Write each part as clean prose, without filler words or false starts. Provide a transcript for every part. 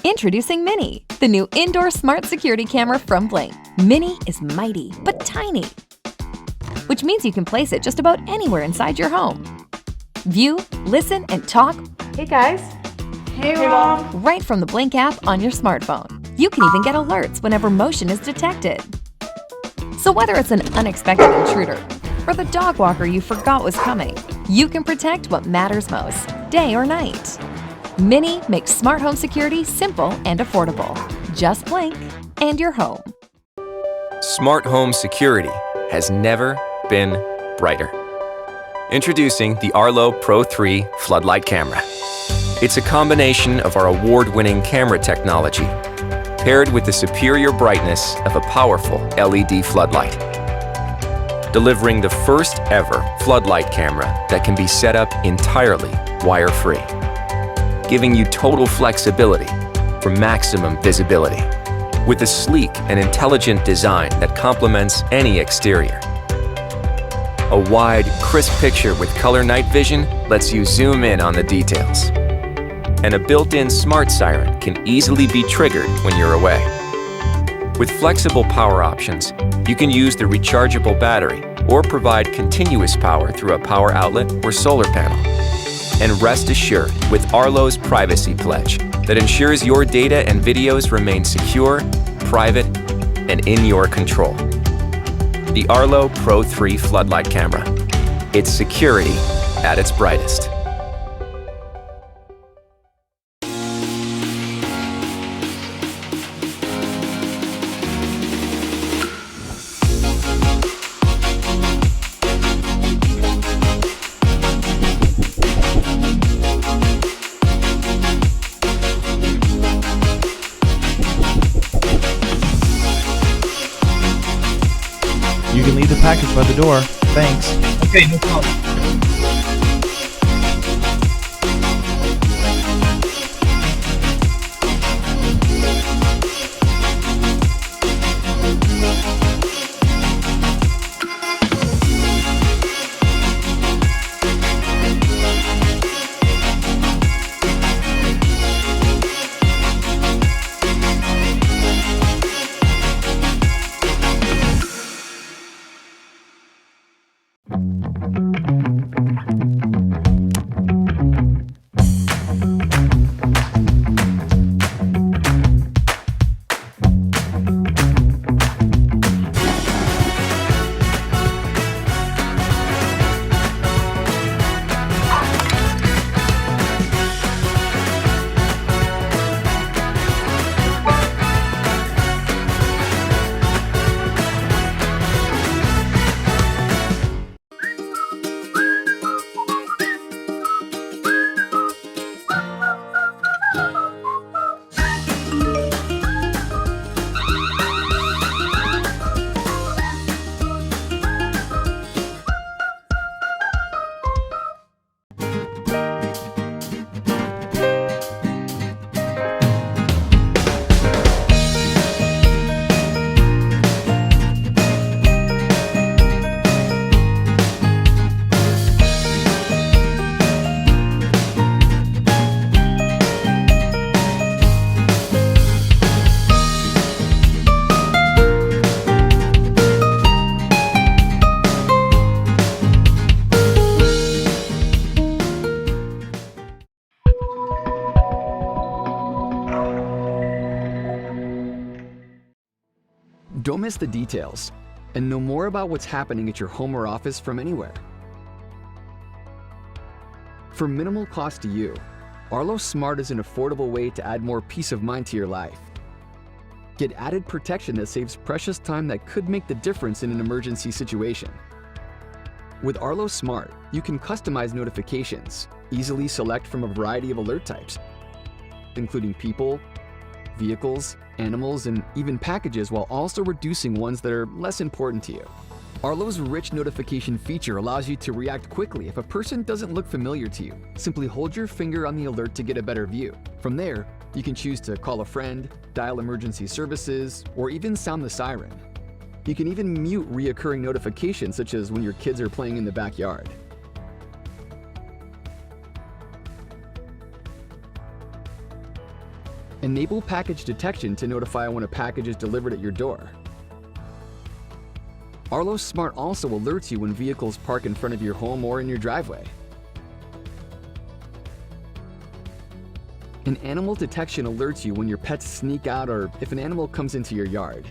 Introducing Mini, the new indoor smart security camera from Blink. Mini is mighty, but tiny, which means you can place it just about anywhere inside your home. View, listen, and talk. Hey guys. Hey Mom. Right from the Blink app on your smartphone. You can even get alerts whenever motion is detected. So whether it's an unexpected intruder or the dog walker you forgot was coming, you can protect what matters most, day or night. Mini makes smart home security simple and affordable. Just Blink and your home. Smart home security has never been brighter. Introducing the Arlo Pro 3 floodlight camera. It's a combination of our award-winning camera technology paired with the superior brightness of a powerful LED floodlight, delivering the first ever floodlight camera that can be set up entirely wire-free, giving you total flexibility for maximum visibility, with a sleek and intelligent design that complements any exterior. A wide, crisp picture with color night vision lets you zoom in on the details. And a built-in smart siren can easily be triggered when you're away. With flexible power options, you can use the rechargeable battery or provide continuous power through a power outlet or solar panel. And rest assured with Arlo's Privacy Pledge that ensures your data and videos remain secure, private, and in your control. The Arlo Pro 3 floodlight camera. It's security at its brightest. You can leave the package by the door. Thanks. Okay, no problem. Don't miss the details and know more about what's happening at your home or office from anywhere. For minimal cost to you, Arlo Smart is an affordable way to add more peace of mind to your life. Get added protection that saves precious time that could make the difference in an emergency situation. With Arlo Smart, you can customize notifications, easily select from a variety of alert types, including people, vehicles, animals, and even packages, while also reducing ones that are less important to you. Arlo's rich notification feature allows you to react quickly if a person doesn't look familiar to you. Simply hold your finger on the alert to get a better view. From there, you can choose to call a friend, dial emergency services, or even sound the siren. You can even mute reoccurring notifications, such as when your kids are playing in the backyard. Enable package detection to notify when a package is delivered at your door. Arlo Smart also alerts you when vehicles park in front of your home or in your driveway. And animal detection alerts you when your pets sneak out or if an animal comes into your yard.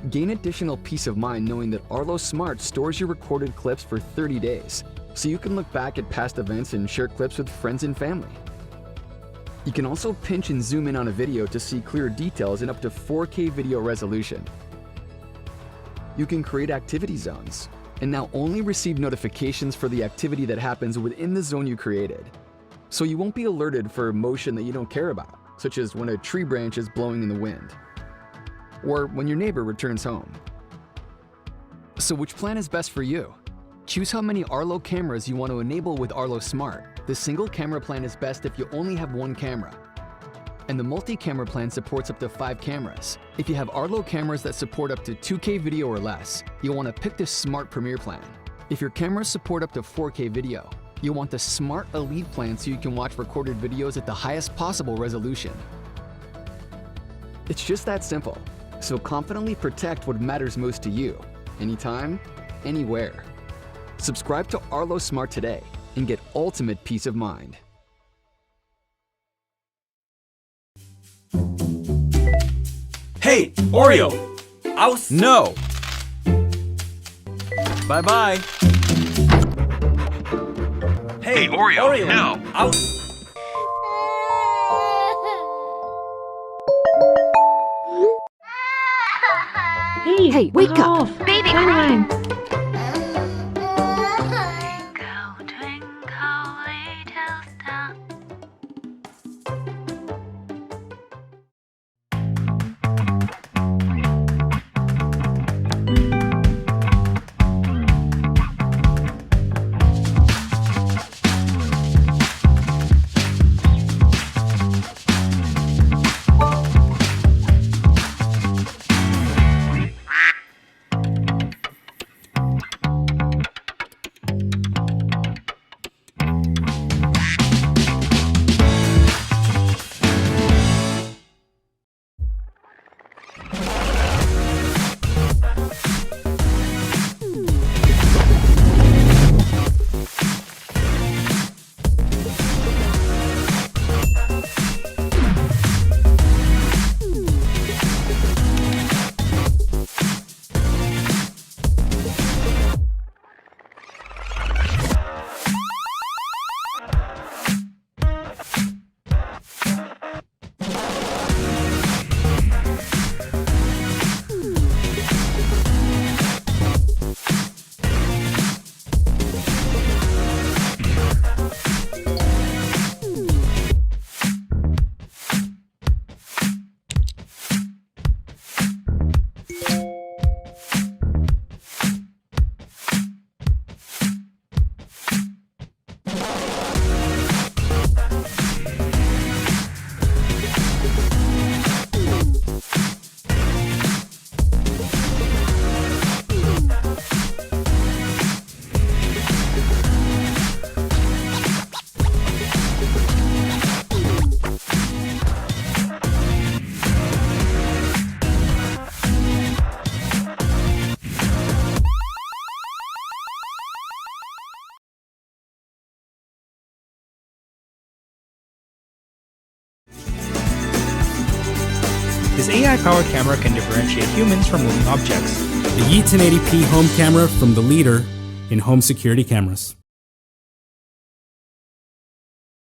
Gain additional peace of mind knowing that Arlo Smart stores your recorded clips for 30 days, so you can look back at past events and share clips with friends and family. You can also pinch and zoom in on a video to see clear details in up to 4K video resolution. You can create activity zones, and now only receive notifications for the activity that happens within the zone you created. So you won't be alerted for motion that you don't care about, such as when a tree branch is blowing in the wind, or when your neighbor returns home. So which plan is best for you? Choose how many Arlo cameras you want to enable with Arlo Smart. The single camera plan is best if you only have one camera. And the multi-camera plan supports up to 5 cameras. If you have Arlo cameras that support up to 2K video or less, you'll want to pick the Smart Premier plan. If your cameras support up to 4K video, you'll want the Smart Elite plan so you can watch recorded videos at the highest possible resolution. It's just that simple. So confidently protect what matters most to you, anytime, anywhere. Subscribe to Arlo Smart today and get ultimate peace of mind. Hey, Oreo! No! Bye-bye! Hey, Oreo! No! Hey, wake up! Baby, Cry. Twinkle, twinkle, little star. This AI-powered camera can differentiate humans from moving objects. The Yi 1080p home camera from the leader in home security cameras.